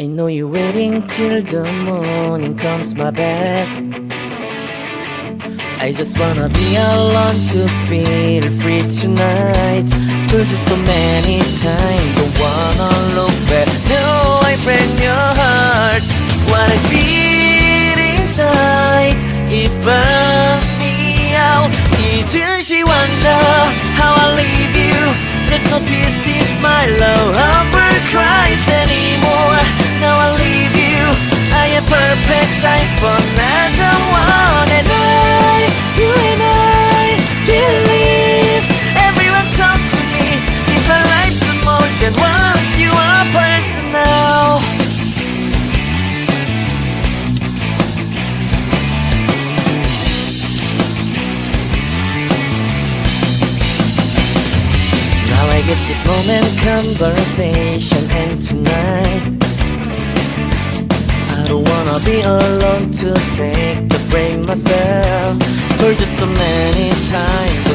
I know you're waiting till the morning comes my back. I just wanna be alone to feel free tonight. Told you so many times, don't wanna look back. Do I break your heart? What I feel inside, it burns me out. Didn't she wonder how I leave you? There's no tears, this my love heartbreak cries anymore. Now I leave you, I am perfect size for another one. And you and I believe everyone talk to me. If our life's more than once, you are personal. Now I get this moment, conversation, and tonight I don't wanna be alone to take the blame myself. Told you so many times,